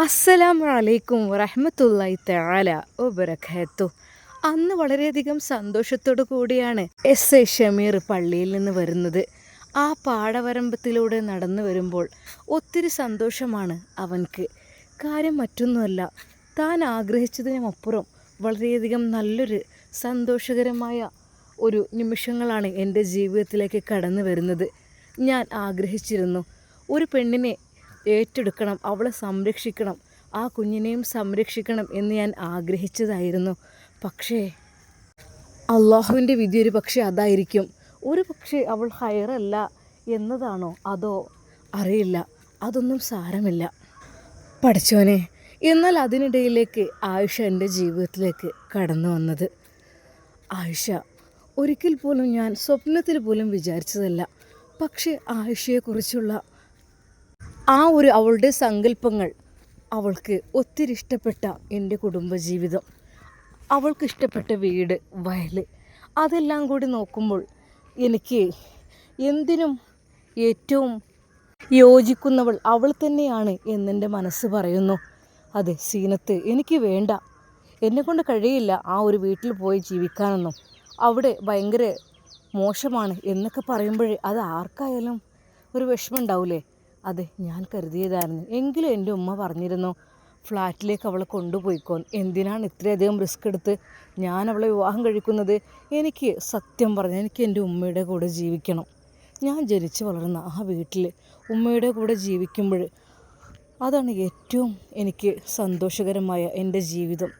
അസ്സലാമു അലൈക്കും വറഹ്മത്തുള്ളാഹി തആല വബറകാതുഹു. അന്ന് വളരെയധികം സന്തോഷത്തോടു കൂടിയാണ് എസ് എ ഷമീർ പള്ളിയിൽ നിന്ന് വരുന്നത്. ആ പാടവരമ്പത്തിലൂടെ നടന്നു വരുമ്പോൾ ഒത്തിരി സന്തോഷമാണ് അവൻക്ക്. കാര്യം മറ്റൊന്നുമല്ല, താൻ ആഗ്രഹിച്ചതിനുമപ്പുറം വളരെയധികം നല്ലൊരു സന്തോഷകരമായ ഒരു നിമിഷങ്ങളാണ് എൻ്റെ ജീവിതത്തിലേക്ക് കടന്നു വരുന്നത്. ഞാൻ ആഗ്രഹിച്ചിരുന്നു ഒരു പെണ്ണിനെ ഏറ്റെടുക്കണം, അവളെ സംരക്ഷിക്കണം, ആ കുഞ്ഞിനെയും സംരക്ഷിക്കണം എന്ന് ഞാൻ ആഗ്രഹിച്ചതായിരുന്നു. പക്ഷേ അള്ളാഹുവിൻ്റെ വിധി ഒരു പക്ഷേ അതായിരിക്കും. ഒരു പക്ഷേ അവൾ ഹൈറല്ല എന്നതാണോ അതോ അറിയില്ല. അതൊന്നും സാരമില്ല പഠിച്ചോനെ. എന്നാൽ അതിനിടയിലേക്ക് ആയിഷ എൻ്റെ ജീവിതത്തിലേക്ക് കടന്നു വന്നത്. ആയിഷ ഒരിക്കൽ പോലും ഞാൻ സ്വപ്നത്തിൽ പോലും വിചാരിച്ചതല്ല. പക്ഷേ ആയിഷയെക്കുറിച്ചുള്ള ആ ഒരു അവളുടെ സങ്കല്പങ്ങൾ, അവൾക്ക് ഒത്തിരി ഇഷ്ടപ്പെട്ട എൻ്റെ കുടുംബജീവിതം, അവൾക്ക് ഇഷ്ടപ്പെട്ട വീട്, വയൽ, അതെല്ലാം കൂടി നോക്കുമ്പോൾ എനിക്ക് എന്തിനും ഏറ്റവും യോജിക്കുന്നവൾ അവൾ തന്നെയാണ് എന്നെൻ്റെ മനസ്സ് പറയുന്നു. അതെ സീനത്ത്, എനിക്ക് വേണ്ട, എന്നെക്കൊണ്ട് കഴിയില്ല ആ ഒരു വീട്ടിൽ പോയി ജീവിക്കാനൊന്നും. അവിടെ ഭയങ്കര മോശമാണ് എന്നൊക്കെ പറയുമ്പോഴേ അത് ആർക്കായാലും ഒരു വിഷമം ഉണ്ടാവില്ലേ? അതെ, ഞാൻ കരുതിയതായിരുന്നു. എങ്കിലും എൻ്റെ ഉമ്മ പറഞ്ഞിരുന്നു ഫ്ലാറ്റിലേക്ക് അവളെ കൊണ്ടുപോയിക്കോൻ. എന്തിനാണ് ഇത്രയധികം റിസ്ക് എടുത്ത് ഞാൻ അവളെ വിവാഹം കഴിക്കുന്നത്? എനിക്ക് സത്യം പറഞ്ഞാൽ എനിക്ക് എൻ്റെ ഉമ്മയുടെ കൂടെ ജീവിക്കണം. ഞാൻ ജനിച്ചു വളർന്ന ആ വീട്ടിൽ ഉമ്മയുടെ കൂടെ ജീവിക്കുമ്പോൾ അതാണ് ഏറ്റവും എനിക്ക് സന്തോഷകരമായ എൻ്റെ ജീവിതം.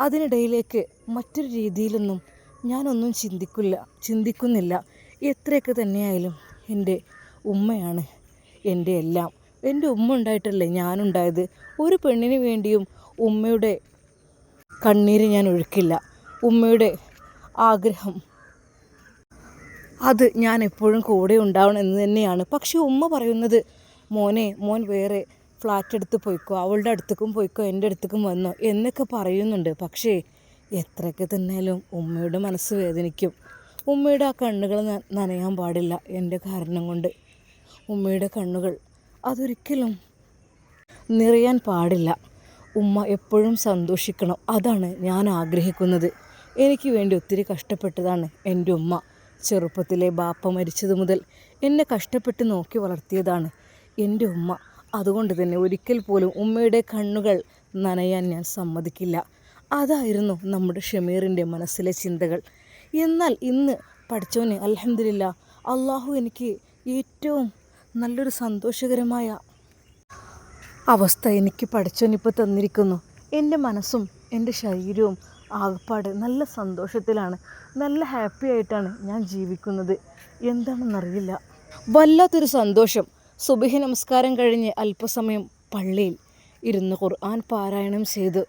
അതിനിടയിലേക്ക് മറ്റൊരു രീതിയിലൊന്നും ഞാനൊന്നും ചിന്തിക്കുന്നില്ല. എത്രയൊക്കെ തന്നെയായാലും എൻ്റെ ഉമ്മയാണ് എൻ്റെ എല്ലാം. എൻ്റെ ഉമ്മ ഉണ്ടായിട്ടല്ലേ ഞാനുണ്ടായത്. ഒരു പെണ്ണിന് വേണ്ടിയും ഉമ്മയുടെ കണ്ണീര് ഞാൻ ഒഴുക്കില്ല. ഉമ്മയുടെ ആഗ്രഹം അത് ഞാൻ എപ്പോഴും കൂടെ ഉണ്ടാവണം എന്ന് തന്നെയാണ്. പക്ഷേ ഉമ്മ പറയുന്നത് മോൻ വേറെ ഫ്ലാറ്റ് എടുത്ത് പോയിക്കോ, അവളുടെ അടുത്തേക്കും പോയിക്കോ, എൻ്റെ അടുത്തേക്കും വന്നോ എന്നൊക്കെ പറയുന്നുണ്ട്. പക്ഷേ എത്രയൊക്കെ തന്നെയാലും ഉമ്മയുടെ മനസ്സ് വേദനിക്കും. ഉമ്മയുടെ ആ കണ്ണുകൾ നനയാൻ പാടില്ല എൻ്റെ കാരണം കൊണ്ട്. ഉമ്മയുടെ കണ്ണുകൾ അതൊരിക്കലും നിറയാൻ പാടില്ല. ഉമ്മ എപ്പോഴും സന്തോഷിക്കണം, അതാണ് ഞാൻ ആഗ്രഹിക്കുന്നത്. എനിക്ക് വേണ്ടി ഒത്തിരി കഷ്ടപ്പെട്ടതാണ് എൻ്റെ ഉമ്മ. ചെറുപ്പത്തിലെ ബാപ്പ മരിച്ചത് മുതൽ എന്നെ കഷ്ടപ്പെട്ട് നോക്കി വളർത്തിയതാണ് എൻ്റെ ഉമ്മ. അതുകൊണ്ട് തന്നെ ഒരിക്കൽ പോലും ഉമ്മയുടെ കണ്ണുകൾ നനയാൻ ഞാൻ സമ്മതിക്കില്ല. അതായിരുന്നു നമ്മുടെ ഷമീറിൻ്റെ മനസ്സിലെ ചിന്തകൾ. എന്നാൽ ഇന്ന് പഠിച്ചോനെ അൽഹംദുലില്ലാ, അള്ളാഹു എനിക്ക് ഏറ്റവും നല്ലൊരു സന്തോഷകരമായ അവസ്ഥ എനിക്ക് പഠിച്ചോനിപ്പോൾ തന്നിരിക്കുന്നു. എൻ്റെ മനസ്സും എൻ്റെ ശരീരവും ആകപ്പാട് നല്ല സന്തോഷത്തിലാണ്, നല്ല ഹാപ്പി ആയിട്ടാണ് ഞാൻ ജീവിക്കുന്നത്. എന്താണെന്നറിയില്ല, വല്ലാത്തൊരു സന്തോഷം. സുബഹി നമസ്കാരം കഴിഞ്ഞ് അല്പസമയം പള്ളിയിൽ ഇരുന്ന് ഖുർആൻ പാരായണം ചെയ്ത്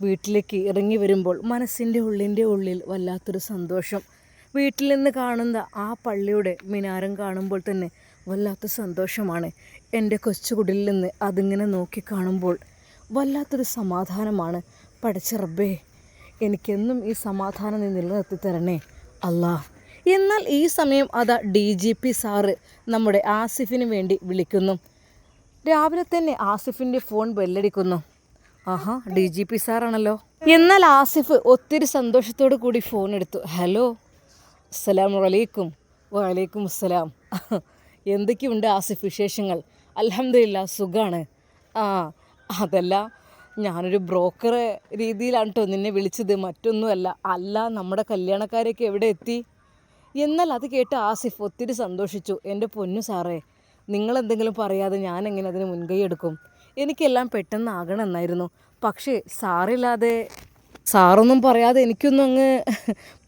വീട്ടിലേക്ക് ഇറങ്ങി വരുമ്പോൾ മനസ്സിൻ്റെ ഉള്ളിൽ വല്ലാത്തൊരു സന്തോഷം. വീട്ടിൽ നിന്ന് കാണുന്ന ആ പള്ളിയുടെ മിനാരം കാണുമ്പോൾ തന്നെ വല്ലാത്ത സന്തോഷമാണ്. എൻ്റെ കൊച്ചുകുടിലിൽ നിന്ന് അതിങ്ങനെ നോക്കി കാണുമ്പോൾ വല്ലാത്തൊരു സമാധാനമാണ്. പടച്ച റബ്ബേ, എനിക്കെന്നും ഈ സമാധാനം നീ നിലനിർത്തി തരണേ അല്ലാ. എന്നാൽ ഈ സമയം അതാ DGP സാറ് നമ്മുടെ ആസിഫിന് വേണ്ടി വിളിക്കുന്നു. രാവിലെ തന്നെ ആസിഫിൻ്റെ ഫോൺ ബെല്ലടിക്കുന്നു. ആഹാ, DGP സാറാണല്ലോ. എന്നാൽ ആസിഫ് ഒത്തിരി സന്തോഷത്തോടു കൂടി ഫോൺ എടുത്തു. ഹലോ, അസ്സലാമു അലൈക്കും. വലൈക്കും അസ്സലാം. എന്തൊക്കെയുണ്ട് ആസിഫ് വിശേഷങ്ങൾ? അൽഹംദുലില്ലാ, സുഖാണ്. ആ അതല്ല, ഞാനൊരു ബ്രോക്കർ രീതിയിലാണ് കേട്ടോ നിന്നെ വിളിച്ചത്, മറ്റൊന്നുമല്ല. അല്ല, നമ്മുടെ കല്യാണക്കാരൊക്കെ എവിടെ എത്തി? എന്നാൽ അത് കേട്ട് ആസിഫ് ഒത്തിരി സന്തോഷിച്ചു. എൻ്റെ പൊന്നു സാറേ, നിങ്ങളെന്തെങ്കിലും പറയാതെ ഞാനെങ്ങനെ അതിന് മുൻകൈ എടുക്കും? എനിക്കെല്ലാം പെട്ടെന്ന് ആകണമെന്നായിരുന്നു. പക്ഷേ സാറൊന്നും പറയാതെ എനിക്കൊന്നും അങ്ങ്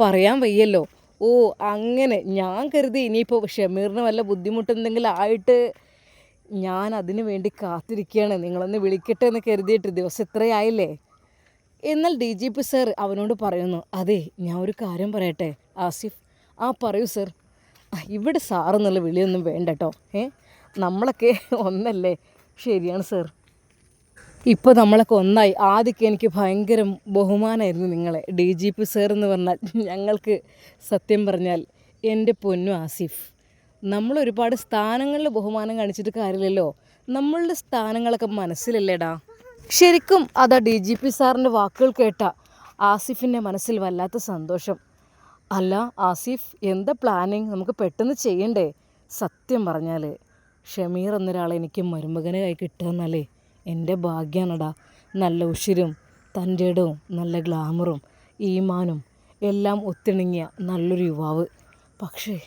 പറയാൻ വയ്യല്ലോ. ഓ അങ്ങനെ, ഞാൻ കരുതി ഇനിയിപ്പോൾ ഷമീറിന് വല്ല ബുദ്ധിമുട്ടെന്തെങ്കിലും ആയിട്ട് ഞാൻ അതിനു വേണ്ടി കാത്തിരിക്കുകയാണ്, നിങ്ങളൊന്ന് വിളിക്കട്ടെ എന്ന് കരുതിയിട്ട്. ദിവസം ഇത്രയായില്ലേ? എന്നാൽ DGP സാർ അവനോട് പറയുന്നു, അതെ ഞാൻ ഒരു കാര്യം പറയട്ടെ ആസിഫ്. ആ പറയൂ സർ. ഇവിടെ സാറെന്നുള്ള വിളിയൊന്നും വേണ്ട കേട്ടോ. നമ്മളൊക്കെ ഒന്നല്ലേ? ശരിയാണ് സർ, ഇപ്പോൾ നമ്മളൊക്കെ ഒന്നായി. ആദ്യമൊക്കെ എനിക്ക് ഭയങ്കര ബഹുമാനമായിരുന്നു നിങ്ങളെ. DGP സാർ എന്ന് പറഞ്ഞാൽ ഞങ്ങൾക്ക് സത്യം പറഞ്ഞാൽ എൻ്റെ പൊന്നു ആസിഫ്, നമ്മളൊരുപാട് സ്ഥാനങ്ങളിൽ ബഹുമാനം കാണിച്ചിട്ട് കാര്യമില്ലല്ലോ. നമ്മളുടെ സ്ഥാനങ്ങളൊക്കെ മനസ്സിലല്ലേടാ. ശരിക്കും അതാ DGP സാറിൻ്റെ വാക്കുകൾ കേട്ട ആസിഫിൻ്റെ മനസ്സിൽ വല്ലാത്ത സന്തോഷം. അല്ല ആസിഫ്, എന്താ പ്ലാനിങ്? നമുക്ക് പെട്ടെന്ന് ചെയ്യണ്ടേ? സത്യം പറഞ്ഞാൽ ഷമീർ എന്നൊരാളെ എനിക്ക് മരുമകനായി കിട്ടുകയെന്നാലേ എൻ്റെ ഭാഗ്യമാണടാ. നല്ല ഉഷിരും തൻ്റെ ഇടവും നല്ല ഗ്ലാമറും ഈമാനും എല്ലാം ഒത്തിണങ്ങിയ നല്ലൊരു യുവാവ്. പക്ഷേ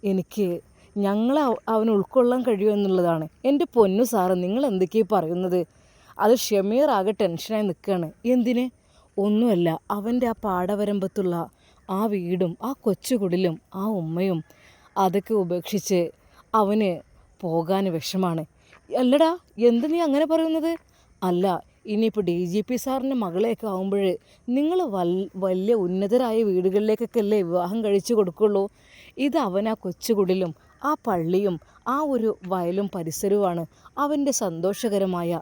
എനിക്ക് ഞങ്ങളെ അവന് ഉൾക്കൊള്ളാൻ കഴിയുമെന്നുള്ളതാണ്. എൻ്റെ പൊന്നു സാറ്, നിങ്ങൾ എന്തൊക്കെയാണ് പറയുന്നത്? അത് ഷമീർ ആകെ ടെൻഷനായി നിൽക്കുകയാണ്. എന്തിന്? ഒന്നുമല്ല, അവൻ്റെ ആ പാടവരമ്പത്തുള്ള ആ വീടും ആ കൊച്ചുകുടിലും ആ ഉമ്മയും അതൊക്കെ ഉപേക്ഷിച്ച് അവന് പോകാൻ വിഷമാണ്. അല്ലടാ, എന്ത് നീ അങ്ങനെ പറയുന്നത്? അല്ല, ഇനിയിപ്പോൾ DGP സാറിൻ്റെ മകളെയൊക്കെ ആകുമ്പോൾ നിങ്ങൾ വലിയ ഉന്നതരായ വീടുകളിലേക്കൊക്കെ അല്ലേ വിവാഹം കഴിച്ചു കൊടുക്കുള്ളൂ. ഇത് അവൻ ആ കൊച്ചുകുടിലും ആ പള്ളിയും ആ ഒരു വയലും പരിസരവുമാണ് അവൻ്റെ സന്തോഷകരമായ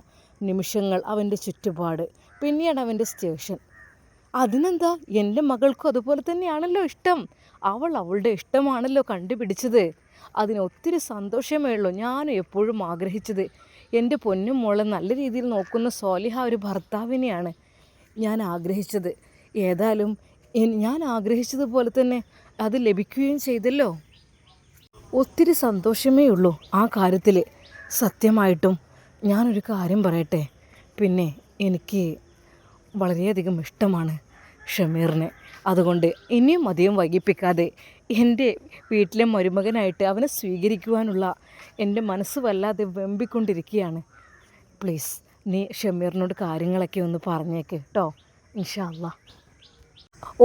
നിമിഷങ്ങൾ, അവൻ്റെ ചുറ്റുപാട്, പിന്നെയാണ് അവൻ്റെ സ്റ്റേഷൻ. അതിനെന്താ, എൻ്റെ മകൾക്കും അതുപോലെ തന്നെയാണല്ലോ ഇഷ്ടം. അവൾ അവളുടെ ഇഷ്ടമാണല്ലോ കണ്ടുപിടിച്ചത്. അതിന് ഒത്തിരി സന്തോഷമേ ഉള്ളൂ. ഞാനും എപ്പോഴും ആഗ്രഹിച്ചത് എൻ്റെ പൊന്നും മോളെ നല്ല രീതിയിൽ നോക്കുന്ന സ്വാലിഹ ഒരു ഭർത്താവിനെയാണ് ഞാൻ ആഗ്രഹിച്ചത്. ഏതായാലും ഞാൻ ആഗ്രഹിച്ചതുപോലെ തന്നെ അത് ലഭിക്കുകയും ചെയ്തല്ലോ. ഒത്തിരി സന്തോഷമേ ഉള്ളൂ ആ കാര്യത്തിൽ. സത്യമായിട്ടും ഞാനൊരു കാര്യം പറയട്ടെ, പിന്നെ എനിക്ക് വളരെയധികം ഇഷ്ടമാണ് ഷമീറിനെ. അതുകൊണ്ട് ഇനിയും അധികം വൈകിപ്പിക്കാതെ എൻ്റെ വീട്ടിലെ മരുമകനായിട്ട് അവനെ സ്വീകരിക്കുവാനുള്ള എൻ്റെ മനസ്സ് വല്ലാതെ വെമ്പിക്കൊണ്ടിരിക്കുകയാണ്. പ്ലീസ് നീ ഷമീറിനോട് കാര്യങ്ങളൊക്കെ ഒന്ന് പറഞ്ഞേക്ക് കേട്ടോ, ഇൻഷാ അല്ലാ.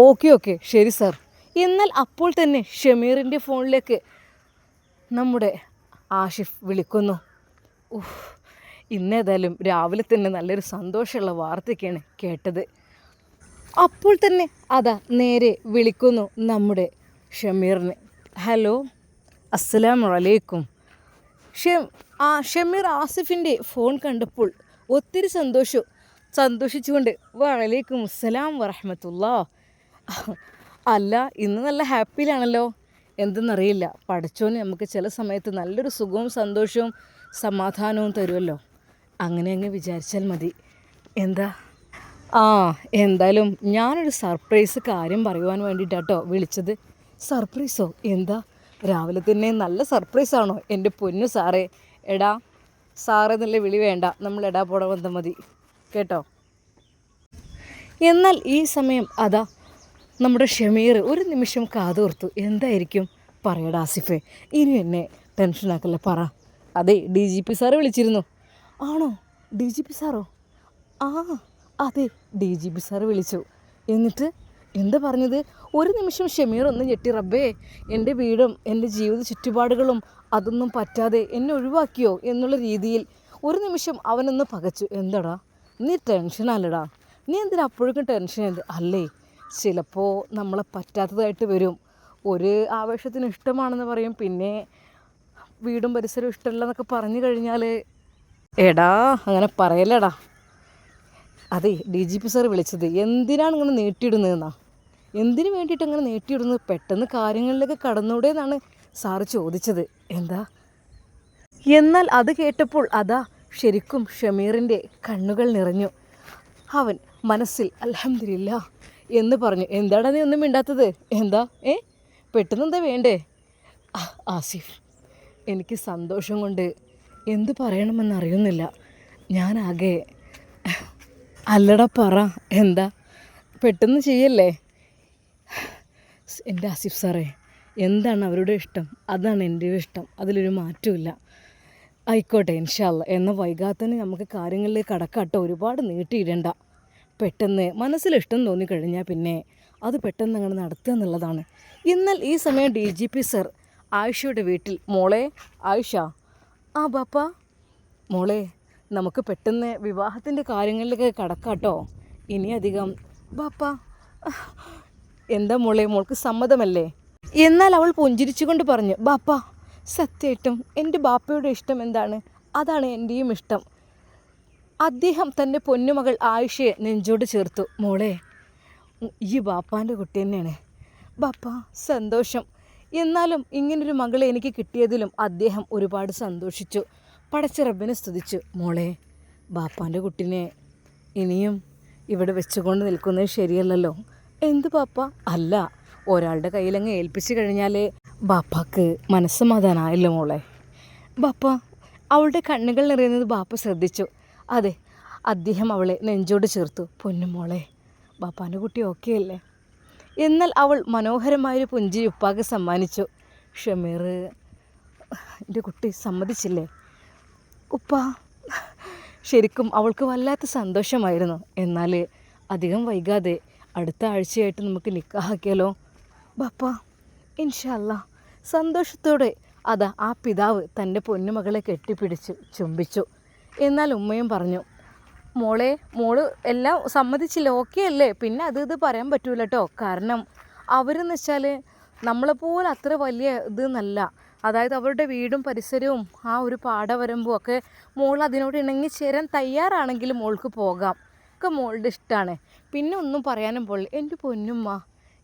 ഓക്കെ ശരി സാർ. എന്നാൽ അപ്പോൾ തന്നെ ഷമീറിൻ്റെ ഫോണിലേക്ക് നമ്മുടെ ആഷിഫ് വിളിക്കുന്നു. ഇന്നേതായാലും രാവിലെ തന്നെ നല്ലൊരു സന്തോഷമുള്ള വാർത്തയൊക്കെയാണ് കേട്ടത്. അപ്പോൾ തന്നെ അതാ നേരെ വിളിക്കുന്നു നമ്മുടെ ഷമീറിനെ. ഹലോ, അസ്സലാമു അലൈക്കും. ഷമീർ ആസിഫിൻ്റെ ഫോൺ കണ്ടപ്പോൾ ഒത്തിരി സന്തോഷിച്ചുകൊണ്ട് വഅലൈക്കും അസ്സലാം വറഹ്മത്തുള്ളാ. അല്ല, ഇന്ന് നല്ല ഹാപ്പിയിലാണല്ലോ. എന്തെന്നറിയില്ല, പടച്ചോന് നമുക്ക് ചില സമയത്ത് നല്ലൊരു സുഖവും സന്തോഷവും സമാധാനവും തരുമല്ലോ. അങ്ങനെ അങ്ങ് വിചാരിച്ചാൽ മതി. എന്താ? എന്തായാലും ഞാനൊരു സർപ്രൈസ് കാര്യം പറയുവാൻ വേണ്ടിയിട്ടാട്ടോ വിളിച്ചത്. സർപ്രൈസോ? എന്താ രാവിലെ തന്നെ നല്ല സർപ്രൈസാണോ എൻ്റെ പൊന്നു സാറേ? എടാ സാറേ എന്നുള്ള വിളി വേണ്ട, നമ്മൾ എടാ പോട ബന്ധം മതി കേട്ടോ. എന്നാൽ ഈ സമയം അതാ നമ്മുടെ ഷമീർ ഒരു നിമിഷം കാതോർത്തു. എന്തായിരിക്കും? പറയടാ ആസിഫേ, ഇനി എന്നെ ടെൻഷനാക്കല്ലേ, പറ. അതെ, DGP സാറ് വിളിച്ചിരുന്നു. ആണോ? DGP സാറോ? അതെ, DGP സാറ് വിളിച്ചു. എന്നിട്ട് എന്താ പറഞ്ഞത്? ഒരു നിമിഷം ഷമീർ ഒന്ന് ഞെട്ടി. റബ്ബേ, എൻ്റെ വീടും എൻ്റെ ജീവിത ചുറ്റുപാടുകളും അതൊന്നും പറ്റാതെ എന്നെ ഒഴിവാക്കിയോ എന്നുള്ള രീതിയിൽ ഒരു നിമിഷം അവനൊന്ന് പകച്ചു. എന്താടാ നീ ടെൻഷനല്ലടാ, നീ എന്തിനാ അപ്പോഴേക്കും ടെൻഷൻ? അല്ലേ, ചിലപ്പോൾ നമ്മളെ പറ്റാത്തതായിട്ട് വരും. ഒരു ആവേശത്തിന് ഇഷ്ടമാണെന്ന് പറയും, പിന്നെ വീടും പരിസരവും ഇഷ്ടമല്ലെന്നൊക്കെ പറഞ്ഞു കഴിഞ്ഞാൽ എടാ അങ്ങനെ പറയലടാ. അതെ, DGP സാർ വിളിച്ചത് എന്തിനാണ് ഇങ്ങനെ നീട്ടിയിടുന്നതെന്നാ? എന്തിനു വേണ്ടിയിട്ട് അങ്ങനെ നീട്ടിയിടുന്നത്? പെട്ടെന്ന് കാര്യങ്ങളിലേക്ക് കടന്നൂടെ എന്നാണ് സാറ് ചോദിച്ചത്. എന്താ? എന്നാൽ അത് കേട്ടപ്പോൾ അതാ ശരിക്കും ഷമീറിൻ്റെ കണ്ണുകൾ നിറഞ്ഞു. അവൻ മനസ്സിൽ അൽഹംദുലില്ലാ എന്ന് പറഞ്ഞു. എന്താടാ നീ ഒന്നും മിണ്ടാത്തത്? എന്താ പെട്ടെന്നെന്താ വേണ്ടേ? ആസിഫ്, എനിക്ക് സന്തോഷം കൊണ്ട് എന്തു പറയണമെന്നറിയുന്നില്ല. ഞാനാകെ അല്ലടാ പറ, എന്താ? പെട്ടെന്ന് ചെയ്യല്ലേ. എൻ്റെ ആസിഫ് സാറേ, എന്താണ് അവരുടെ ഇഷ്ടം അതാണ് എൻ്റെ ഇഷ്ടം, അതിലൊരു മാറ്റമില്ല. ആയിക്കോട്ടെ ഇൻഷാ അല്ലാ. എന്നാൽ വൈകാതെ തന്നെ നമുക്ക് കാര്യങ്ങളിലേക്ക് കടക്കാട്ടോ. ഒരുപാട് നീട്ടിയിടണ്ട. പെട്ടെന്ന് മനസ്സിലിഷ്ടം തോന്നിക്കഴിഞ്ഞാൽ പിന്നെ അത് പെട്ടെന്ന് അങ്ങനെ നടത്തുക എന്നുള്ളതാണ്. എന്നാൽ ഈ സമയം DGP സർ ആയിഷയുടെ വീട്ടിൽ. മോളെ ആയിഷ. ബാപ്പ. മോളെ, നമുക്ക് പെട്ടെന്ന് വിവാഹത്തിൻ്റെ കാര്യങ്ങളിലേക്ക് കടക്കാട്ടോ. ഇനിയധികം. ബാപ്പ. എന്താ മോളെ, മോൾക്ക് സമ്മതമല്ലേ? എന്നാൽ അവൾ പുഞ്ചിരിച്ചുകൊണ്ട് പറഞ്ഞു, ബാപ്പ സത്യമായിട്ടും എൻ്റെ ബാപ്പയുടെ ഇഷ്ടം എന്താണ് അതാണ് എൻ്റെയും ഇഷ്ടം. അദ്ദേഹം തൻ്റെ പൊന്നുമകൾ ആയിഷയെ നെഞ്ചോട് ചേർത്തു. മോളെ, ഈ ബാപ്പാൻ്റെ കുട്ടി തന്നെയാണ്. ബാപ്പ സന്തോഷം. എന്നാലും ഇങ്ങനൊരു മകളെ എനിക്ക് കിട്ടിയതിലും അദ്ദേഹം ഒരുപാട് സന്തോഷിച്ചു. പടച്ച റബ്ബിനെ സ്തുതിച്ചു. മോളെ, ബാപ്പാൻ്റെ കുട്ടിനെ ഇനിയും ഇവിടെ വെച്ചുകൊണ്ട് നിൽക്കുന്നത് ശരിയല്ലല്ലോ. എന്ത് പാപ്പ? അല്ല, ഒരാളുടെ കയ്യിലങ്ങ് ഏൽപ്പിച്ചു കഴിഞ്ഞാൽ ബാപ്പാക്ക് മനസ്സമാധാനമായല്ലോ മോളെ. ബാപ്പ, അവളുടെ കണ്ണുകൾ നിറയുന്നത് ബാപ്പ ശ്രദ്ധിച്ചു. അതെ, അദ്ദേഹം അവളെ നെഞ്ചോട് ചേർത്തു. പൊന്നുമോളെ, ബാപ്പാൻ്റെ കുട്ടി ഓക്കെ അല്ലേ? എന്നാൽ അവൾ മനോഹരമായൊരു പുഞ്ചിരി ഉപ്പാക്ക് സമ്മാനിച്ചു. ഷമീർ, എൻ്റെ കുട്ടി സമ്മതിച്ചില്ലേ ഉപ്പ? ശരിക്കും അവൾക്ക് വല്ലാത്ത സന്തോഷമായിരുന്നു. എന്നാൽ അധികം വൈകാതെ അടുത്ത ആഴ്ചയായിട്ട് നമുക്ക് നിക്കാഹാക്കിയാലോ ബാപ്പ? ഇൻഷാ അല്ലാ. സന്തോഷത്തോടെ അതാ ആ പിതാവ് തൻ്റെ പൊന്നുമകളെ കെട്ടിപ്പിടിച്ച് ചുംബിച്ചു. എന്നാൽ ഉമ്മയും പറഞ്ഞു, മോള് എല്ലാം സമ്മതിച്ചില്ല, ഓക്കെ അല്ലേ? പിന്നെ ഇത് പറയാൻ പറ്റൂല കേട്ടോ. കാരണം അവരെന്ന് വെച്ചാൽ നമ്മളെപ്പോലെ അത്ര വലിയ ഇതെന്നല്ല. അതായത് അവരുടെ വീടും പരിസരവും ആ ഒരു പാടവരമ്പും ഒക്കെ മോൾ അതിനോട് ഇണങ്ങി ചേരാൻ തയ്യാറാണെങ്കിൽ മോൾക്ക് പോകാം, ഒക്കെ മോളുടെ ഇഷ്ടമാണ്. പിന്നെ ഒന്നും പറയാനും പോലും. എൻ്റെ പൊന്നുമ്മ,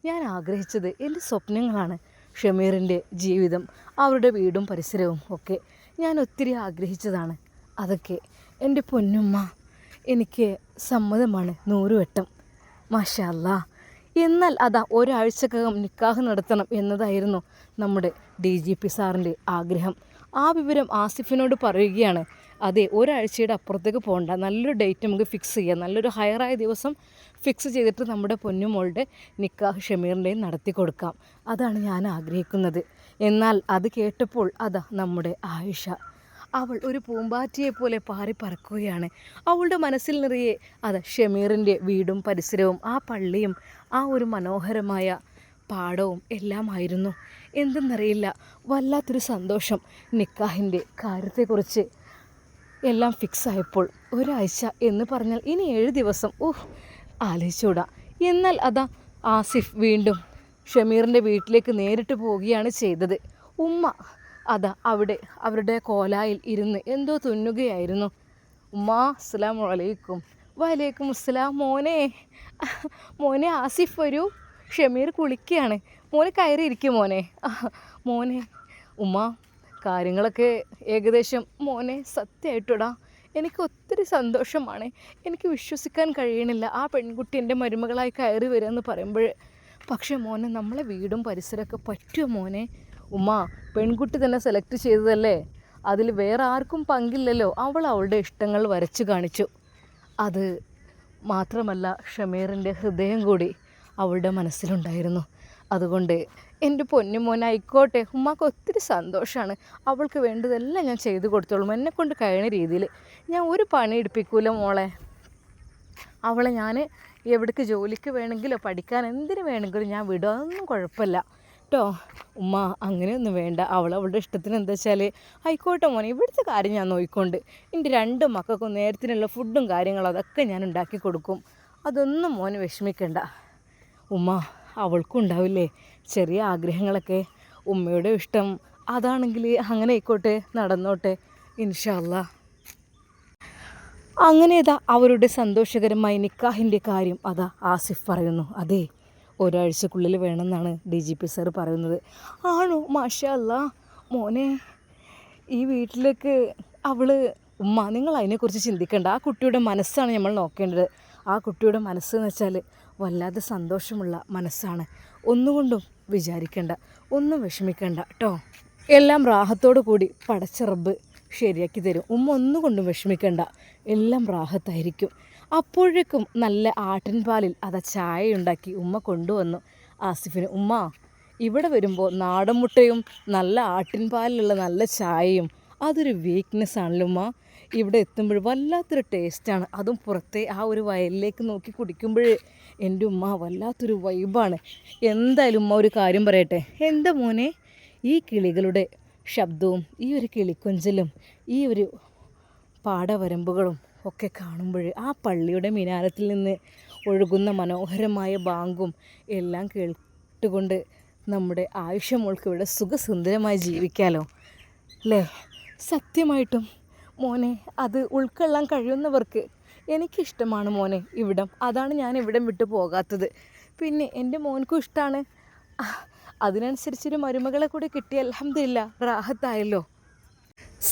ഞാൻ ആഗ്രഹിച്ചത്, എൻ്റെ സ്വപ്നങ്ങളാണ് ഷമീറിൻ്റെ ജീവിതം, അവരുടെ വീടും പരിസരവും ഒക്കെ ഞാൻ ഒത്തിരി ആഗ്രഹിച്ചതാണ്. അതൊക്കെ എൻ്റെ പൊന്നുമ്മ എനിക്ക് സമ്മതമാണ് 100 വട്ടം. മാഷാ അല്ലാ. എന്നാൽ അതാ ഒരാഴ്ചക്കകം നിക്കാഹ് നടത്തണം എന്നതായിരുന്നു നമ്മുടെ DGP സാറിൻ്റെ ആഗ്രഹം. ആ വിവരം ആസിഫിനോട് പറയുകയാണ്. അതെ, ഒരാഴ്ചയുടെ അപ്പുറത്തേക്ക് പോകണ്ട, നല്ലൊരു ഡേറ്റ് നമുക്ക് ഫിക്സ് ചെയ്യാം, നല്ലൊരു ഹയറായ ദിവസം ഫിക്സ് ചെയ്തിട്ട് നമ്മുടെ പൊന്നുമോളുടെ നിക്കാഹ് ഷമീറിൻ്റെയും നടത്തി കൊടുക്കാം. അതാണ് ഞാൻ ആഗ്രഹിക്കുന്നത്. എന്നാൽ അത് കേട്ടപ്പോൾ അതാ നമ്മുടെ ആയിഷ, അവൾ ഒരു പൂമ്പാറ്റിയെ പോലെ പാറി പറക്കുകയാണ്. അവളുടെ മനസ്സിൽ നിറയെ അത് ഷമീറിൻ്റെ വീടും പരിസരവും ആ പള്ളിയും ആ ഒരു മനോഹരമായ പാടവും എല്ലാമായിരുന്നു. എന്തെന്നറിയില്ല, വല്ലാത്തൊരു സന്തോഷം. നിക്കാഹിൻ്റെ കാര്യത്തെക്കുറിച്ച് എല്ലാം ഫിക്സായപ്പോൾ ഒരാഴ്ച എന്ന് പറഞ്ഞാൽ ഇനി 7 ദിവസം, ആലോചിച്ചൂടാ. എന്നാൽ അതാ ആസിഫ് വീണ്ടും ഷമീറിൻ്റെ വീട്ടിലേക്ക് നേരിട്ട് പോവുകയാണ് ചെയ്തത്. ഉമ്മ അതാ അവിടെ അവരുടെ കോലായിൽ ഇരുന്ന് എന്തോ തുന്നുകയായിരുന്നു. ഉമ്മാ, അസ്സലാമു അലൈക്കും. വലൈക്കും അസ്സലാം. മോനെ ആസിഫ് വരൂ, ഷമീർ കുളിക്കുകയാണ്, മോനെ കയറിയിരിക്കും മോനെ. ഉമ്മ, കാര്യങ്ങളൊക്കെ ഏകദേശം സത്യമായിട്ടോടാ, എനിക്ക് ഒത്തിരി സന്തോഷമാണ്. എനിക്ക് വിശ്വസിക്കാൻ കഴിയണില്ല ആ പെൺകുട്ടി എൻ്റെ മരുമകളായി കയറി വരികയെന്ന് പറയുമ്പോൾ. പക്ഷേ നമ്മളെ വീടും പരിസരമൊക്കെ പറ്റുമോ ഉമ്മ? പെൺകുട്ടി തന്നെ സെലക്ട് ചെയ്തതല്ലേ, അതിൽ വേറെ ആർക്കും പങ്കില്ലല്ലോ. അവളുടെ ഇഷ്ടങ്ങൾ വരച്ചു കാണിച്ചു. അത് മാത്രമല്ല, ഷമീറിൻ്റെ ഹൃദയം കൂടി അവളുടെ മനസ്സിലുണ്ടായിരുന്നു. അതുകൊണ്ട് എൻ്റെ പൊന്നുമോനായിക്കോട്ടെ, ഉമ്മാക്ക് ഒത്തിരി സന്തോഷമാണ്. അവൾക്ക് വേണ്ടതെല്ലാം ഞാൻ ചെയ്തു കൊടുത്തോളും, എന്നെക്കൊണ്ട് കഴിയുന്ന രീതിയിൽ. ഞാൻ ഒരു പണി എടുപ്പിക്കൂല മോളെ. അവളെ ഞാൻ എവിടേക്ക് ജോലിക്ക് വേണമെങ്കിലോ പഠിക്കാൻ എന്തിനു വേണമെങ്കിലും ഞാൻ വിടും, അതൊന്നും കുഴപ്പമില്ല കേട്ടോ ഉമ്മ. അങ്ങനെയൊന്നും വേണ്ട, അവളുടെ ഇഷ്ടത്തിന് എന്താ വെച്ചാൽ ആയിക്കോട്ടെ മോനെ. ഇവിടുത്തെ കാര്യം ഞാൻ നോക്കിക്കൊണ്ട് എൻ്റെ 2 മക്കൾക്കും നേരത്തിനുള്ള ഫുഡും കാര്യങ്ങളും അതൊക്കെ ഞാൻ ഉണ്ടാക്കി കൊടുക്കും. അതൊന്നും മോന് വിഷമിക്കണ്ട ഉമ്മ. അവൾക്കും ഉണ്ടാവില്ലേ ചെറിയ ആഗ്രഹങ്ങളൊക്കെ. ഉമ്മയുടെ ഇഷ്ടം അതാണെങ്കിൽ അങ്ങനെ ആയിക്കോട്ടെ, നടന്നോട്ടെ, ഇൻഷാ അല്ലാ. അങ്ങനെ അവരുടെ സന്തോഷകരമായ നിക്കാഹിൻ്റെ കാര്യം ആസിഫ് പറയുന്നു. അതെ, ഒരാഴ്ചക്കുള്ളിൽ വേണമെന്നാണ് DGP സാർ പറയുന്നത്. ആണോ? മാഷാ അല്ലാ. മോനെ, ഈ വീട്ടിലേക്ക് ഉമ്മ, നിങ്ങൾ അതിനെക്കുറിച്ച് ചിന്തിക്കേണ്ട. ആ കുട്ടിയുടെ മനസ്സാണ് നമ്മൾ നോക്കേണ്ടത്. ആ കുട്ടിയുടെ മനസ്സെന്ന് വെച്ചാൽ വല്ലാതെ സന്തോഷമുള്ള മനസ്സാണ്. ഒന്നുകൊണ്ടും വിചാരിക്കേണ്ട, ഒന്നും വിഷമിക്കേണ്ട കേട്ടോ. എല്ലാം റാഹത്തോടു കൂടി പടച്ച റബ്ബ് ശരിയാക്കി തരും. ഉമ്മ ഒന്നുകൊണ്ടും വിഷമിക്കേണ്ട, എല്ലാം റാഹത്തായിരിക്കും. അപ്പോഴേക്കും നല്ല ആട്ടിൻപാലിൽ ചായ ഉണ്ടാക്കി ഉമ്മ കൊണ്ടുവന്നു ആസിഫിന്. ഉമ്മ, ഇവിടെ വരുമ്പോൾ നാടൻ മുട്ടയും നല്ല ആട്ടിൻപാലിലുള്ള നല്ല ചായയും അതൊരു വീക്ക്നെസ് ആണല്ലോ ഉമ്മ. ഇവിടെ എത്തുമ്പോൾ വല്ലാത്തൊരു ടേസ്റ്റാണ്. അതും പുറത്തെ ആ ഒരു വയലിലേക്ക് നോക്കി കുടിക്കുമ്പോൾ എൻ്റെ ഉമ്മ വല്ലാത്തൊരു വൈബാണ്. എന്തായാലും ഉമ്മ ഒരു കാര്യം പറയട്ടെ. എന്താ മോനെ? ഈ കിളികളുടെ ശബ്ദവും ഈ ഒരു കിളിക്കൊഞ്ചലും ഈ ഒരു പാടവരമ്പുകളും ഒക്കെ കാണുമ്പോൾ ആ പള്ളിയുടെ മിനാരത്തിൽ നിന്ന് ഒഴുകുന്ന മനോഹരമായ ബാങ്കും എല്ലാം കേട്ടുകൊണ്ട് നമ്മുടെ ആയിഷ മോൾക്ക് ഇവിടെ സുഖസുന്ദരമായി ജീവിക്കാമല്ലോ അല്ലേ? സത്യമായിട്ടും മോനെ, അത് ഉൾക്കൊള്ളാൻ കഴിയുന്നവർക്ക് എനിക്കിഷ്ടമാണ് മോനെ ഇവിടം. അതാണ് ഞാൻ ഇവിടം വിട്ടു പോകാത്തത്. പിന്നെ എൻ്റെ മോൻക്കും ഇഷ്ടമാണ്. അതിനനുസരിച്ചൊരു മരുമകളെ കൂടി കിട്ടിയ അൽഹംദുലില്ലാ, റാഹത്തായല്ലോ.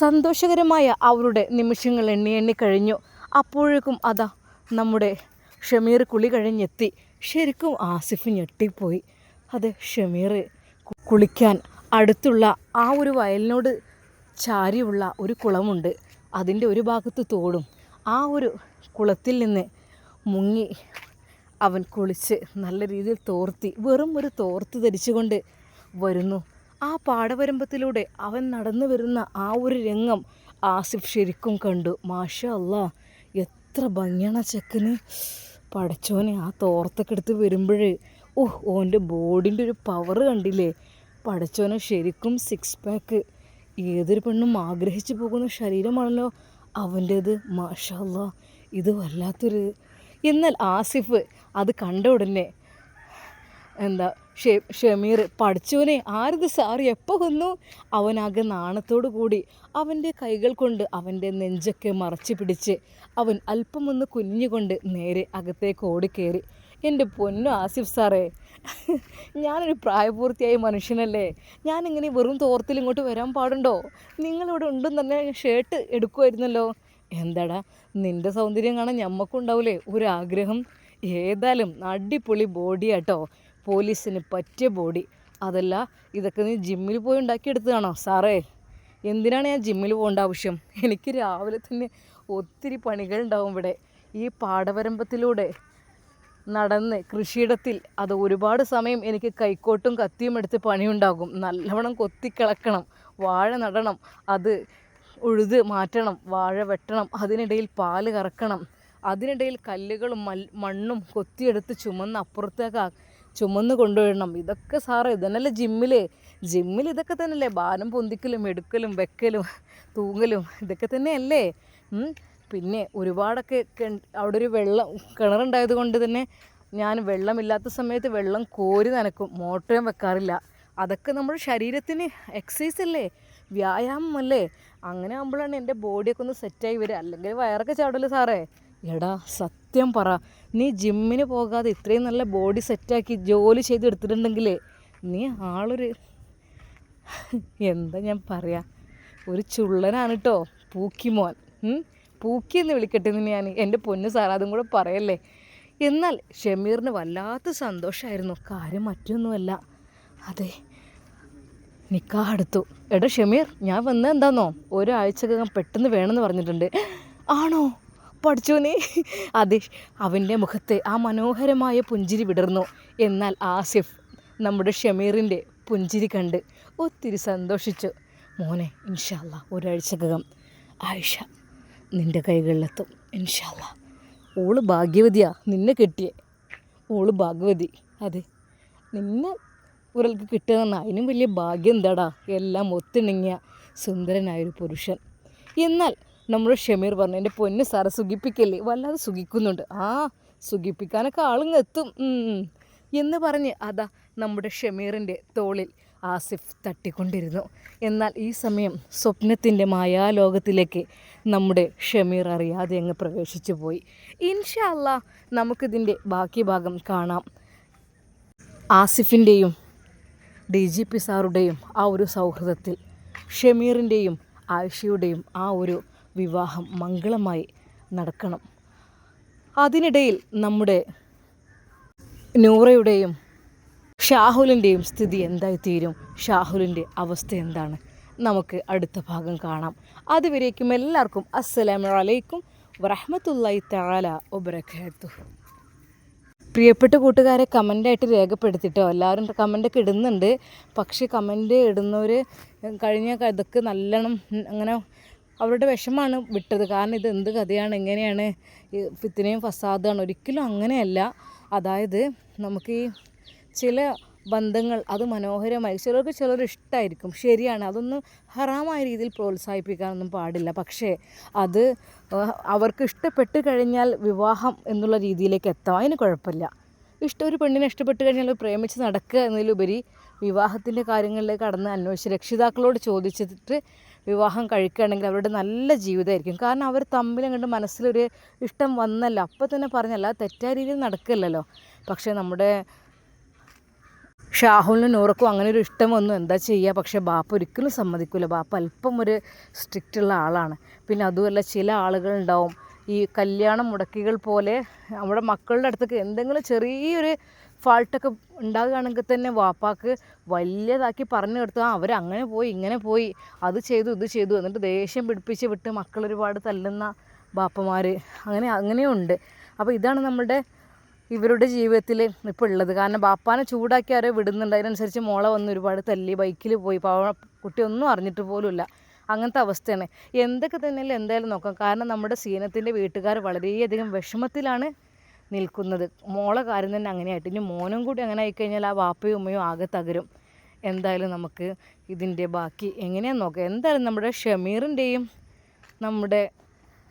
സന്തോഷകരമായ അവരുടെ നിമിഷങ്ങൾ എണ്ണി കഴിഞ്ഞു. അപ്പോഴേക്കും നമ്മുടെ ഷമീർ കുളി കഴിഞ്ഞെത്തി. ശരിക്കും ആസിഫ് ഞെട്ടിപ്പോയി. അത് ഷമീർ കുളിക്കാൻ അടുത്തുള്ള ആ ഒരു വയലിനോട് ചാരിയുള്ള ഒരു കുളമുണ്ട്. അതിൻ്റെ ഒരു ഭാഗത്ത് തോടും. ആ ഒരു കുളത്തിൽ നിന്ന് മുങ്ങി അവൻ കുളിച്ച് നല്ല രീതിയിൽ തോർത്തി, വെറും ഒരു തോർത്ത് ധരിച്ചുകൊണ്ട് വരുന്നു. ആ പാടവരമ്പത്തിലൂടെ അവൻ നടന്നു വരുന്ന ആ ഒരു രംഗം ആസിഫ് ശരിക്കും കണ്ടു. മാഷാ അല്ലാ, എത്ര ഭംഗിയാണ് ചെക്കന്. പടച്ചോനെ, ആ തോർത്തൊക്കെ എടുത്ത് വരുമ്പോഴേ ഓൻ്റെ ബോഡിൻ്റെ ഒരു പവർ കണ്ടില്ലേ പടച്ചോനെ. ശരിക്കും 6 പാക്ക് ഏതൊരു പെണ്ണും ആഗ്രഹിച്ചു പോകുന്ന ശരീരമാണല്ലോ അവൻ്റേത്. മാഷാ അല്ലാ, ഇത് വല്ലാത്തൊരു. എന്നാൽ ആസിഫ് അത് കണ്ട ഉടനെ ഷമീർ, പഠിച്ചോനെ ആരത് സാറി എപ്പോൾ വന്നു? അവനാകെ നാണത്തോടു കൂടി അവൻ്റെ കൈകൾ കൊണ്ട് അവൻ്റെ നെഞ്ചൊക്കെ മറച്ചു പിടിച്ച് അവൻ അല്പമൊന്ന് കുനിഞ്ഞുകൊണ്ട് നേരെ അകത്തേക്ക് ഓടിക്കയറി. എൻ്റെ പൊന്നു ആസിഫ് സാറേ, ഞാനൊരു പ്രായപൂർത്തിയായ മനുഷ്യനല്ലേ, ഞാനിങ്ങനെ വെറും തോർത്തിൽ ഇങ്ങോട്ട് വരാൻ പാടുണ്ടോ? നിങ്ങളിവിടെ ഉണ്ടെന്ന് തന്നെ ഷർട്ട് എടുക്കുമായിരുന്നല്ലോ. എന്താടാ, നിൻ്റെ സൗന്ദര്യം കാണാൻ ഞമ്മക്കുണ്ടാവില്ലേ ഒരാഗ്രഹം? ഏതായാലും അടിപൊളി ബോഡിയാട്ടോ, പോലീസിന് പറ്റിയ ബോഡി. അതല്ല, ഇതൊക്കെ നീ ജിമ്മിൽ പോയി ഉണ്ടാക്കിയെടുത്തതാണോ സാറേ? എന്തിനാണ് ഞാൻ ജിമ്മിൽ പോകേണ്ട ആവശ്യം? എനിക്ക് രാവിലെ തന്നെ ഒത്തിരി പണികളുണ്ടാവും ഇവിടെ. ഈ പാടവരമ്പത്തിലൂടെ നടന്ന് കൃഷിയിടത്തിൽ അത് ഒരുപാട് സമയം എനിക്ക് കൈക്കോട്ടും കത്തിയും എടുത്ത് പണിയുണ്ടാകും. നല്ലവണ്ണം കൊത്തിക്കിളക്കണം, വാഴ നടണം, അത് ഉഴുത് മാറ്റണം, വാഴ വെട്ടണം, അതിനിടയിൽ പാല് കറക്കണം, അതിനിടയിൽ കല്ലുകളും മണ്ണും കൊത്തിയെടുത്ത് ചുമന്ന് കൊണ്ടുവരണം. ഇതൊക്കെ സാറേ ഇതന്നല്ലേ ജിമ്മിൽ ഇതൊക്കെ തന്നെയല്ലേ, ഭാരം പൊന്തിക്കലും എടുക്കലും വെക്കലും തൂങ്ങലും ഇതൊക്കെ തന്നെയല്ലേ. പിന്നെ ഒരുപാടൊക്കെ അവിടെ ഒരു കിണറുണ്ടായത് കൊണ്ട് തന്നെ ഞാൻ വെള്ളമില്ലാത്ത സമയത്ത് വെള്ളം കോരി നനക്കും, മോട്ടറും വെക്കാറില്ല. അതൊക്കെ നമ്മുടെ ശരീരത്തിന് എക്സസൈസ് അല്ലേ, വ്യായാമം അല്ലേ. അങ്ങനെ ആകുമ്പോഴാണ് എൻ്റെ ബോഡിയൊക്കെ ഒന്ന് സെറ്റായി വരിക. അല്ലെങ്കിൽ വയറൊക്കെ ചാടല്ലേ സാറേ? എടാ സത്യം പറ, നീ ജിമ്മിന് പോകാതെ ഇത്രയും നല്ല ബോഡി സെറ്റാക്കി ജോലി ചെയ്തെടുത്തിട്ടുണ്ടെങ്കിൽ നീ ആളൊരു എന്താ ഞാൻ പറയാ, ഒരു ചുള്ളനാണ് കേട്ടോ, പൂക്കിമോൻ. പൂക്കി എന്ന് വിളിക്കട്ടെ നിന്ന് ഞാൻ, എൻ്റെ പൊന്ന് സാർ, അതും കൂടെ പറയല്ലേ. എന്നാൽ ഷമീറിന് വല്ലാത്ത സന്തോഷമായിരുന്നു. കാര്യം മറ്റൊന്നുമല്ല, അതെ നിക്കാഹ് എടുത്തു. എടാ ഷമീർ, ഞാൻ വന്നത് എന്താണെന്നോ, ഒരാഴ്ചക്കകം പെട്ടെന്ന് വേണമെന്ന് പറഞ്ഞിട്ടുണ്ട്. ആണോ പഠിച്ചോനെ? അതെ, അവൻ്റെ മുഖത്തെ ആ മനോഹരമായ പുഞ്ചിരി വിടർന്നു. എന്നാൽ ആസിഫ് നമ്മുടെ ഷമീറിൻ്റെ പുഞ്ചിരി കണ്ട് ഒത്തിരി സന്തോഷിച്ചു. മോനെ, ഇൻഷാ അല്ലാ ഒരാഴ്ചക്കകം ആയിഷ നിൻ്റെ കൈകളിലെത്തും ഇൻഷാ അല്ലാ. ഓള് ഭാഗ്യവതിയാ, നിന്നെ കെട്ടിയേ ഓള് ഭാഗ്യവതി. അതെ, നിന്നെ ഒരാൾക്ക് കിട്ടുക അതിനും വലിയ ഭാഗ്യം എന്താടാ, എല്ലാം ഒത്തിണങ്ങിയ സുന്ദരനായൊരു പുരുഷൻ. എന്നാൽ നമ്മുടെ ഷമീർ പറഞ്ഞു, എൻ്റെ പൊന്ന് സാറ് സുഖിപ്പിക്കല്ലേ, വല്ലാതെ സുഖിക്കുന്നുണ്ട്. സുഖിപ്പിക്കാനൊക്കെ ആളുങ്ങ് എത്തും എന്ന് പറഞ്ഞ് അതാ നമ്മുടെ ഷമീറിൻ്റെ തോളിൽ ആസിഫ് തട്ടിക്കൊണ്ടിരുന്നു. എന്നാൽ ഈ സമയം സ്വപ്നത്തിൻ്റെ മായാലോകത്തിലേക്ക് നമ്മുടെ ഷമീർ അറിയാതെ അങ്ങ് പ്രവേശിച്ചു പോയി. ഇൻഷാ അല്ലാ നമുക്കിതിൻ്റെ ബാക്കി ഭാഗം കാണാം. ആസിഫിൻ്റെയും DGP സാറുടെയും ആ ഒരു സൗഹൃദത്തിൽ ഷമീറിൻ്റെയും ആയിഷയുടെയും ആ ഒരു വിവാഹം മംഗളമായി നടക്കണം. അതിനിടയിൽ നമ്മുടെ നൂറയുടെയും ഷാഹുലിൻ്റെയും സ്ഥിതി എന്തായിത്തീരും, ഷാഹുലിൻ്റെ അവസ്ഥ എന്താണ്, നമുക്ക് അടുത്ത ഭാഗം കാണാം. അതുവരേക്കും എല്ലാവർക്കും അസ്സലാമു അലൈക്കും വറഹ്മത്തുള്ളാഹി തആല വബറകാതുഹു. പ്രിയപ്പെട്ട കൂട്ടുകാരെ, കമൻ്റായിട്ട് രേഖപ്പെടുത്തിട്ടോ. എല്ലാവരും കമൻ്റൊക്കെ ഇടുന്നുണ്ട്. പക്ഷേ കമൻ്റ് ഇടുന്നവർ ഇതൊക്കെ നല്ലോണം അങ്ങനെ അവരുടെ വിഷമാണ് വിട്ടത്. കാരണം ഇത് എന്ത് കഥയാണ്, എങ്ങനെയാണ്, ഫിത്നയും ഫസാദാണ്. ഒരിക്കലും അങ്ങനെയല്ല. അതായത് നമുക്ക് ഈ ചില ബന്ധങ്ങൾ അത് മനോഹരമായി ചിലർ ഇഷ്ടമായിരിക്കും, ശരിയാണ്, അതൊന്നും ഹറാമായ രീതിയിൽ പ്രോത്സാഹിപ്പിക്കാനൊന്നും പാടില്ല. പക്ഷേ അത് അവർക്ക് ഇഷ്ടപ്പെട്ട് കഴിഞ്ഞാൽ വിവാഹം എന്നുള്ള രീതിയിലേക്ക് എത്താം, അതിന് കുഴപ്പമില്ല. ഒരു പെണ്ണിനെ ഇഷ്ടപ്പെട്ട് കഴിഞ്ഞാൽ പ്രേമിച്ച് നടക്കുക എന്നതിലുപരി വിവാഹത്തിൻ്റെ കാര്യങ്ങളിലേക്ക് കടന്ന് അന്വേഷിച്ച് രക്ഷിതാക്കളോട് ചോദിച്ചിട്ട് വിവാഹം കഴിക്കുകയാണെങ്കിൽ അവരുടെ നല്ല ജീവിതമായിരിക്കും. കാരണം അവർ തമ്മിൽ കണ്ട് മനസ്സിലൊരു ഇഷ്ടം വന്നല്ല അപ്പോൾ തന്നെ പറഞ്ഞല്ല, തെറ്റായ രീതിയിൽ നടക്കില്ലല്ലോ. പക്ഷേ നമ്മുടെ ഷാഹുലിനും നൂറക്കും അങ്ങനെ ഒരു ഇഷ്ടം വന്നു, എന്താ ചെയ്യുക? പക്ഷേ ബാപ്പ ഒരിക്കലും സമ്മതിക്കില്ല. ബാപ്പ അല്പം ഒരു സ്ട്രിക്റ്റുള്ള ആളാണ്. പിന്നെ അതുമല്ല, ചില ആളുകളുണ്ടാവും ഈ കല്യാണം മുടക്കികൾ പോലെ നമ്മുടെ മക്കളുടെ അടുത്തേക്ക് എന്തെങ്കിലും ചെറിയൊരു ഫാൾട്ടൊക്കെ ഉണ്ടാകുകയാണെങ്കിൽ തന്നെ വാപ്പാക്ക് വലിയതാക്കി പറഞ്ഞു കൊടുത്തു, അവരങ്ങനെ പോയി ഇങ്ങനെ പോയി, അത് ചെയ്തു ഇത് ചെയ്തു, എന്നിട്ട് ദേഷ്യം പിടിപ്പിച്ച് വിട്ട് മക്കൾ ഒരുപാട് തല്ലുന്ന ബാപ്പമാർ അങ്ങനെയുണ്ട്. അപ്പോൾ ഇതാണ് നമ്മുടെ ഇവരുടെ ജീവിതത്തിൽ ഇപ്പോൾ ഉള്ളത്. കാരണം ബാപ്പാനെ ചൂടാക്കി ആരോ വിടുന്നുണ്ട്, അതിനനുസരിച്ച് മോളെ വന്ന് ഒരുപാട് തല്ലി, ബൈക്കിൽ പോയി, കുട്ടി ഒന്നും അറിഞ്ഞിട്ട് പോലുമില്ല. അങ്ങനത്തെ അവസ്ഥയാണ്. എന്തൊക്കെ തന്നെയല്ലേ എന്തായാലും നോക്കാം. കാരണം നമ്മുടെ സീനത്തിൻ്റെ വീട്ടുകാർ വളരെയധികം വിഷമത്തിലാണ് നിൽക്കുന്നത്. മോളെ കാര്യം തന്നെ അങ്ങനെയായിട്ട്, ഇനി മോനും കൂടി അങ്ങനെ ആയിക്കഴിഞ്ഞാൽ ആ വാപ്പയും ഉമ്മയും ആകെ തകരും. എന്തായാലും നമുക്ക് ഇതിൻ്റെ ബാക്കി എങ്ങനെയാണെന്ന് നോക്കാം. എന്തായാലും നമ്മുടെ ഷമീറിൻ്റെയും നമ്മുടെ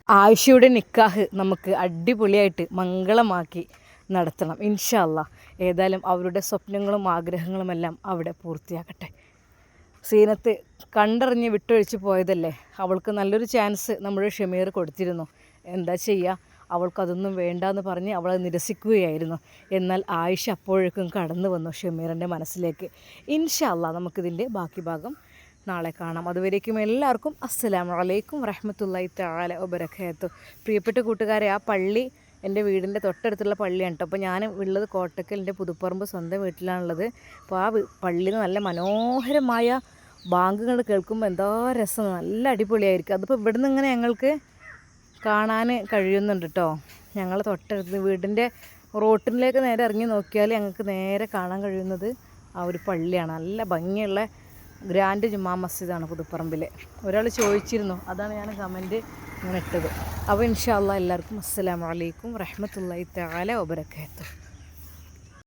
ആയിഷയുടെ നിക്കാഹ് നമുക്ക് അടിപൊളിയായിട്ട് മംഗളമാക്കി നടത്തണം ഇൻഷാ അല്ലാ. ഏതായാലും അവരുടെ സ്വപ്നങ്ങളും ആഗ്രഹങ്ങളുമെല്ലാം അവിടെ പൂർത്തിയാക്കട്ടെ. സീനത്ത് കണ്ടറിഞ്ഞ് വിട്ടൊഴിച്ച് പോയതല്ലേ, അവൾക്ക് നല്ലൊരു ചാൻസ് നമ്മുടെ ഷമീർ കൊടുത്തിരുന്നു. എന്താ ചെയ്യുക, അവൾക്കതൊന്നും വേണ്ടാന്ന് പറഞ്ഞ് അവളെ നിരസിക്കുകയായിരുന്നു. എന്നാൽ ആയിഷ അപ്പോഴേക്കും കടന്നു വന്നു ഷമീറിൻ്റെ മനസ്സിലേക്ക്. ഇൻഷാ അല്ലാ നമുക്കിതിൻ്റെ ബാക്കി ഭാഗം നാളെ കാണാം. അതുവരേക്കും എല്ലാവർക്കും അസ്സലാമു അലൈക്കും വറഹ്മത്തുള്ളാഹി തആല വബറകാതുഹു. പ്രിയപ്പെട്ട കൂട്ടുകാരെ, ആ പള്ളി എൻ്റെ വീടിൻ്റെ തൊട്ടടുത്തുള്ള പള്ളിയാണ് കേട്ടോ. അപ്പോൾ ഞാൻ ഉള്ളത് കോട്ടക്കൽ, എൻ്റെ പുതുപ്പറമ്പ് സ്വന്തം വീട്ടിലാണുള്ളത്. അപ്പോൾ ആ പള്ളിയിൽ നല്ല മനോഹരമായ ബാങ്കുകൾ കേൾക്കുമ്പോൾ എന്താ രസം, നല്ല അടിപൊളിയായിരിക്കും. അതിപ്പോൾ ഇവിടുന്ന് ഇങ്ങനെ ഞങ്ങൾക്ക് കാണാൻ കഴിയുന്നുണ്ട് കേട്ടോ. ഞങ്ങൾ തൊട്ടടുത്ത് വീടിൻ്റെ റോട്ടിലേക്ക് നേരെ ഇറങ്ങി നോക്കിയാൽ ഞങ്ങൾക്ക് നേരെ കാണാൻ കഴിയുന്നത് ആ ഒരു പള്ളിയാണ്. നല്ല ഭംഗിയുള്ള ഗ്രാൻഡ് ജുമാ മസ്ജിദാണ് പുതുപ്പറമ്പിൽ. ഒരാൾ ചോദിച്ചിരുന്നു, അതാണ് ഞാൻ കമൻറ്റ് ഇങ്ങനെ ഇട്ടത്. അപ്പോൾ ഇൻഷാ അല്ലാ എല്ലാവർക്കും അസ്സലാമു അലൈക്കും വറഹ്മത്തുള്ളാഹി തആല വബറകാതുഹു.